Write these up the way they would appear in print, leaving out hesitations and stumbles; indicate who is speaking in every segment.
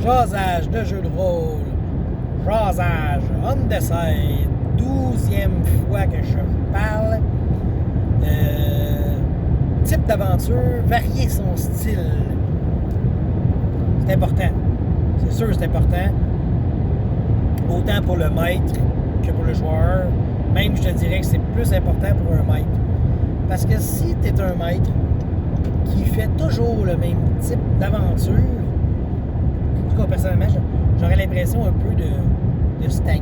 Speaker 1: Jasage de jeu de rôle. Jasage on the side. 12e fois que je parle. Type d'aventure, varier son style. C'est important. C'est sûr que c'est important. Autant pour le maître que pour le joueur. Même, je te dirais que c'est plus important pour un maître. Parce que si tu es un maître qui fait toujours le même type d'aventure, en tout cas, personnellement, j'aurais l'impression un peu de stagner,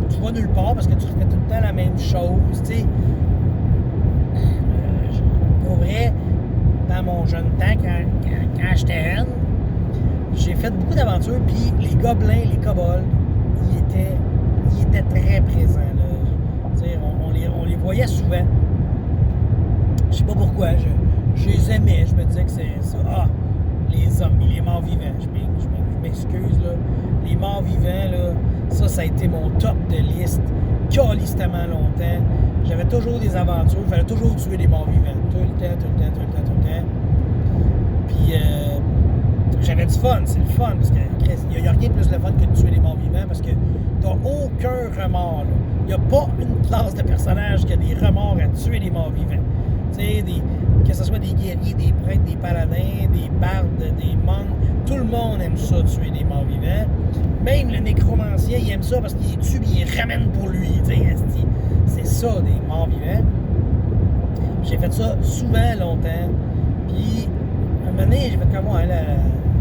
Speaker 1: tu vas nulle part parce que tu fais tout le temps la même chose, tu sais. Pour vrai, dans mon jeune temps, quand j'étais jeune, j'ai fait beaucoup d'aventures, puis les gobelins, les kobolds, ils étaient très présents, là. Tu sais, on les voyait souvent. Je sais pas pourquoi, je les aimais, je me disais que c'est ça. Ah, les zombies, les morts vivants, je m'excuse, là. Les morts vivants, là, ça a été mon top de liste, calistement longtemps. J'avais toujours des aventures, il fallait toujours tuer des morts vivants, tout le temps. Puis, j'avais du fun, c'est le fun, parce qu'il n'y a rien de plus le fun que de tuer des morts vivants, parce que t'as aucun remords, là. Il n'y a pas une classe de personnages qui a des remords à tuer des morts vivants. Tu sais, que ce soit des guerriers, des prêtres, des paladins, des bardes, des monks, tout le monde aime ça, tuer des morts vivants. Même le nécromancien, il aime ça parce qu'il les tue et il les ramène pour lui. C'est ça, des morts vivants. J'ai fait ça souvent, longtemps. Puis, un moment donné, j'ai fait comme moi,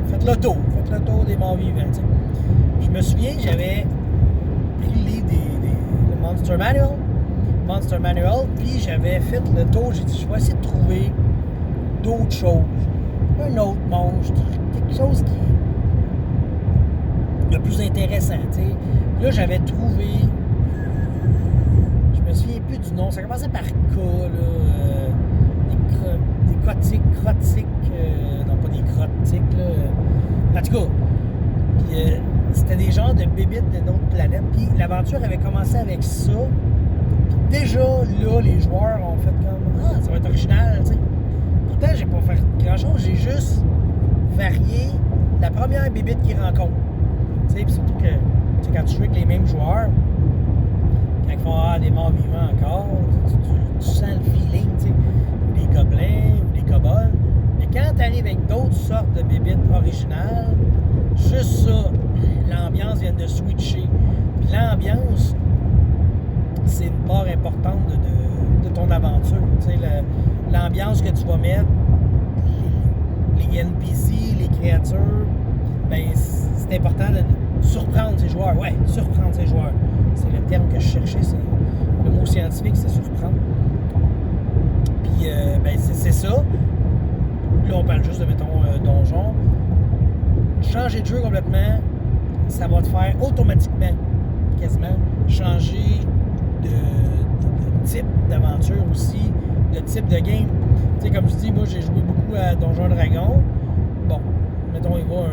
Speaker 1: faites le tour des morts vivants. T'sais. Je me souviens, j'avais pris le livre le Monster Manual, puis j'avais fait le tour. J'ai dit, je vais essayer de trouver d'autres choses. Un autre monstre, quelque chose qui est le plus intéressant, tu sais. Là, j'avais trouvé, je me souviens plus du nom, ça commençait par K, là, des crotiques, non pas des crotiques, là. En tout cas, puis c'était des genres de bébites de notre planète, puis l'aventure avait commencé avec ça. Puis déjà, là, les joueurs ont fait comme, ah, ça va être original, tu sais. Pourtant, j'ai pas fait grand-chose, j'ai juste varié la première bébite qu'ils rencontrent. Tu sais, puis surtout que, tu sais, quand tu joues avec les mêmes joueurs, quand ils font des morts vivants encore, tu sens le feeling, tu sais, des gobelins, des kobolds. Mais quand tu arrives avec d'autres sortes de bébites originales, juste ça, l'ambiance vient de switcher. Puis l'ambiance, c'est une part importante de ton aventure. Tu sais, l'ambiance que tu vas mettre, les NPC, les créatures, ben c'est important de surprendre ses joueurs. Ouais, surprendre ses joueurs. C'est le terme que je cherchais. Le mot scientifique, c'est surprendre. Puis, ben c'est ça. Là, on parle juste de, mettons, donjon. Changer de jeu complètement, ça va te faire automatiquement, quasiment, changer de type d'aventure aussi, de type de game. Tu sais, comme je dis, moi, j'ai joué beaucoup à Donjon Dragon. Bon, mettons, il va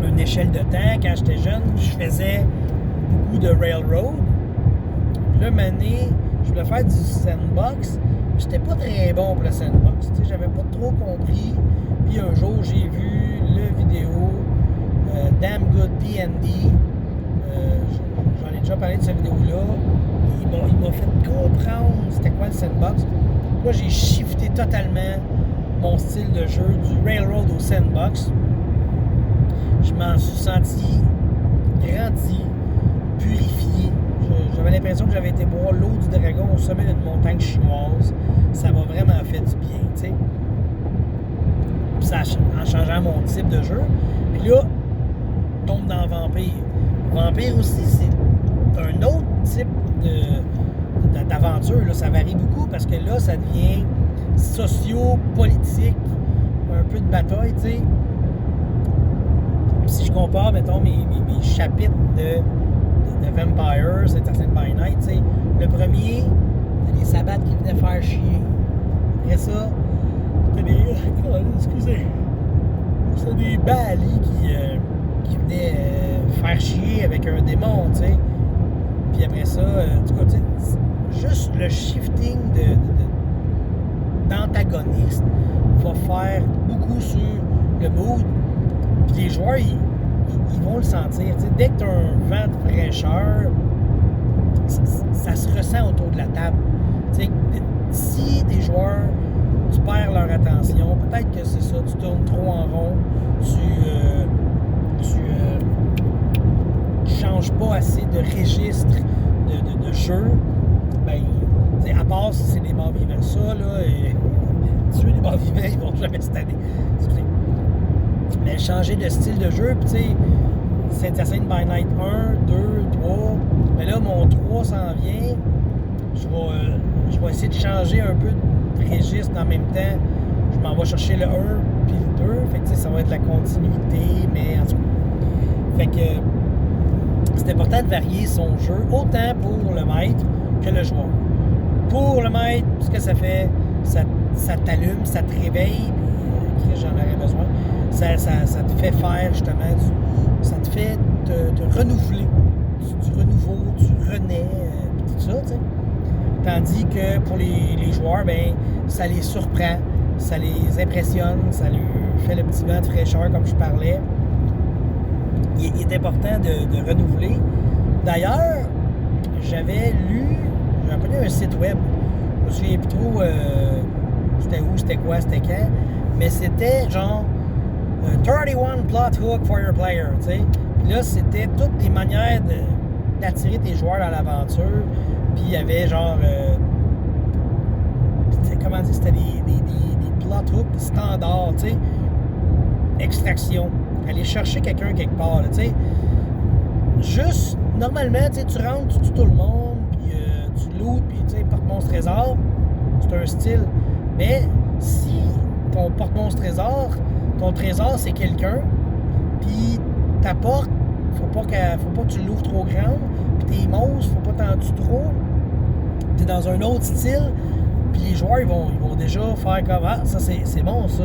Speaker 1: une échelle de temps. Quand j'étais jeune, je faisais beaucoup de Railroad. Puis là, une année, je voulais faire du sandbox. J'étais pas très bon pour le sandbox. Tu sais, j'avais pas trop compris. Puis un jour, j'ai vu la vidéo Damn Good D&D. J'en ai déjà parlé de cette vidéo-là. Il m'a fait comprendre c'était quoi le sandbox. Moi, j'ai shifté totalement mon style de jeu du Railroad au sandbox. Je m'en suis senti grandi, purifié. J'avais l'impression que j'avais été boire l'eau du dragon au sommet d'une montagne chinoise. Ça m'a vraiment fait du bien, tu sais. Puis ça, en changeant mon type de jeu. Puis là, tombe dans Vampire. Vampire aussi, c'est un autre type d'aventure. Là. Ça varie beaucoup parce que là, ça devient socio-politique, un peu de bataille, tu sais. Si je compare, mettons, mes chapitres de Vampire, Entertained by Night, tu sais, le premier, t'as des sabbats qui venaient faire chier. Après ça, t'as des... excusez. C'est des balis qui venaient faire chier avec un démon, tu sais. Puis après ça, du coup, tu sais, juste le shifting d'antagonistes va faire beaucoup sur le mood. Puis les joueurs, ils vont le sentir. T'sais, dès que tu as un vent de fraîcheur, ça se ressent autour de la table. T'sais, si des joueurs, tu perds leur attention, peut-être que c'est ça, tu tournes trop en rond, tu changes pas assez de registre de jeu, ben, à part si c'est des morts vivants, ça, là, tuer des morts vivants, ils vont jamais se tanner. Mais changer de style de jeu, puis tu sais, Saint-Hyacinthe by Night 1, 2, 3, mais là, mon 3 s'en vient, je vais essayer de changer un peu de registre en même temps. Je m'en vais chercher le 1 puis le 2, fait que tu sais, ça va être la continuité, mais en tout cas. Fait que c'est important de varier son jeu, autant pour le maître que le joueur. Pour le maître, ce que ça fait, ça t'allume, ça te réveille, puis j'en aurais besoin. Ça te fait faire justement, ça te fait te renouveler, du renouveau, du renais, tout ça, tu sais. Tandis que pour les joueurs, ben ça les surprend, ça les impressionne, ça leur fait le petit vent de fraîcheur comme je parlais. Il est important de renouveler. D'ailleurs, j'avais appelé un site web. Je me souviens plus trop c'était où, c'était quoi, c'était quand. Mais c'était genre 31 plot hook for your player. T'sais. Puis là, c'était toutes les manières d'attirer tes joueurs dans l'aventure. Puis il y avait genre. Comment dire, c'était des plot hooks standards, tu sais. Extraction. Aller chercher quelqu'un quelque part, tu sais. Juste, normalement, tu rentres, tu tues tout le monde, puis tu lootes, puis tu sais, porte-monstre trésor, c'est un style. Mais si ton porte-monstre trésor, ton trésor, c'est quelqu'un, puis ta porte, faut pas que tu l'ouvres trop grande, puis tes monstres, faut pas t'en tuer trop, t'es dans un autre style, puis les joueurs, ils vont déjà faire comme « Ah, ça, c'est bon, ça. »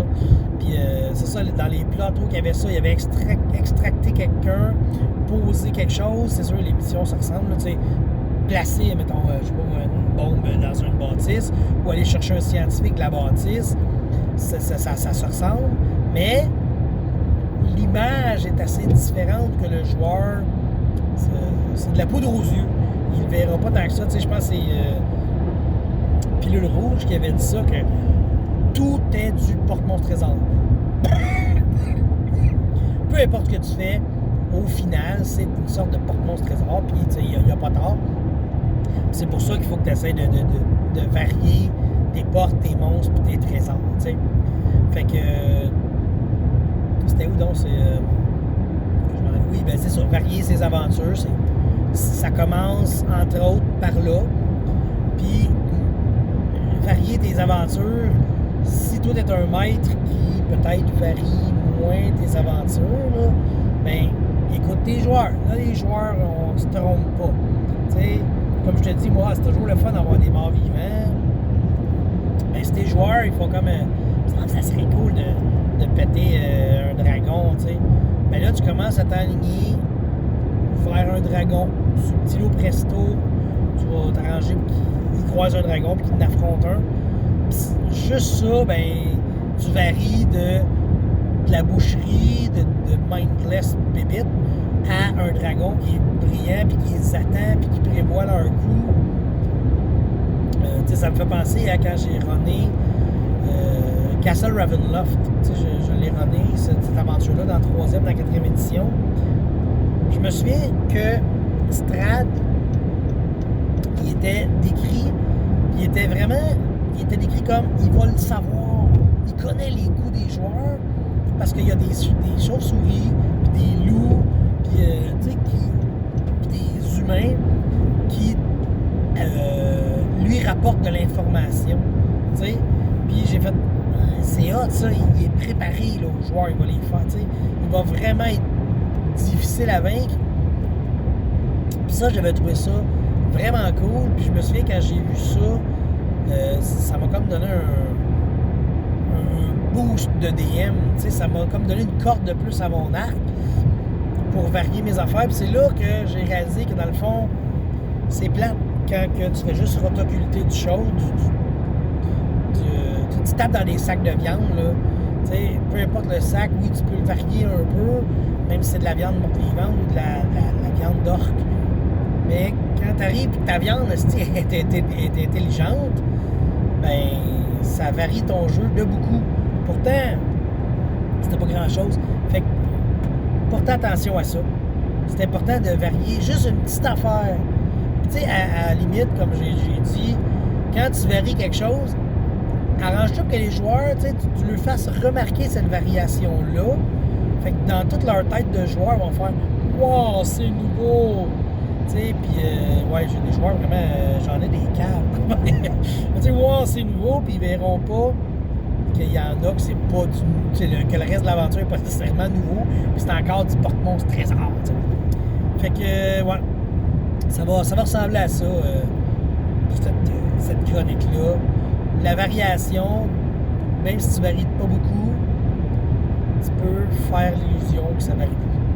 Speaker 1: Puis c'est ça, dans les plateaux qu'il y avait ça, il y avait extracté quelqu'un, poser quelque chose, c'est sûr, les missions, ça ressemble, tu sais, placer, mettons, je sais pas, une bombe dans une bâtisse, ou aller chercher un scientifique de la bâtisse, ça se ressemble, mais l'image est assez différente que le joueur, c'est de la poudre aux yeux, il ne verra pas tant que ça, tu sais, je pense que c'est Pilule Rouge qui avait dit ça, que tout est du porte-monstre trésor. Peu importe ce que tu fais, au final, c'est une sorte de porte-monstre trésor, puis il n'y a pas tort. C'est pour ça qu'il faut que tu essaies de varier tes portes, tes monstres, puis tes trésors, tu sais. Fait que... c'était où donc? Oui, ben c'est ça, varier ses aventures, ça commence, entre autres, par là. Puis, varier tes aventures, si toi t'es un maître qui peut-être varie moins tes aventures, là, ben écoute tes joueurs. Là, les joueurs, on se trompe pas. T'sais, comme je te dis, moi, c'est toujours le fun d'avoir des morts vivants. Ben, si tes joueurs, ils font comme ça serait cool de péter un dragon, tu sais. Ben là, tu commences à t'aligner, faire un dragon, subtilo presto, tu vas t'arranger pour qu'il croise un dragon puis qu'il en affronte un. Pis juste ça, ben, tu varies de la boucherie, de mindless bébite, à un dragon qui est brillant, puis qui les attend, puis qui prévoit leur coup. Ça me fait penser à quand j'ai runné Castle Ravenloft. Je l'ai runné, cette aventure-là, dans la 3e, dans la 4e édition. Je me souviens que Strahd, il était décrit, il était décrit comme, il va le savoir, il connaît les goûts des joueurs, parce qu'il y a des chauves-souris, puis des loups, puis des humains qui lui rapportent de l'information, tu sais. Puis j'ai fait, c'est hot ça, il est préparé là, aux joueurs, il va les faire, tu sais. Il va vraiment être difficile à vaincre. Puis ça, j'avais trouvé ça vraiment cool. Puis je me souviens quand j'ai vu ça, ça m'a comme donné un boost de DM, tu sais, ça m'a comme donné une corde de plus à mon arc pour varier mes affaires. Puis c'est là que j'ai réalisé que dans le fond, c'est plate quand que tu fais juste rotoculter du chaud, tu tapes dans des sacs de viande, là, tu sais, peu importe le sac, oui, tu peux le varier un peu, même si c'est de la viande morte-vivante ou de la viande d'orque. Mais quand tu arrives et que ta viande est intelligente, ben ça varie ton jeu de beaucoup. Pourtant, c'était pas grand-chose. Fait que, portez attention à ça. C'est important de varier juste une petite affaire. Tu sais, à la limite, comme j'ai dit, quand tu varies quelque chose, arrange-toi que les joueurs, tu leur fasses remarquer cette variation-là. Fait que dans toute leur tête de joueurs, ils vont faire « Wow, c'est nouveau! » Tu sais, puis, ouais, j'ai des joueurs vraiment, j'en ai des caves. Tu sais, « Wow, c'est nouveau! » Puis ils verront pas qu'il y en a que c'est pas du... que le reste de l'aventure n'est pas nécessairement nouveau, puis c'est encore du porte-monstre trésor, tu sais. Fait que, ouais, ça va ressembler à ça, cette chronique-là. La variation, même si tu varies pas beaucoup, tu peux faire l'illusion que ça varie beaucoup.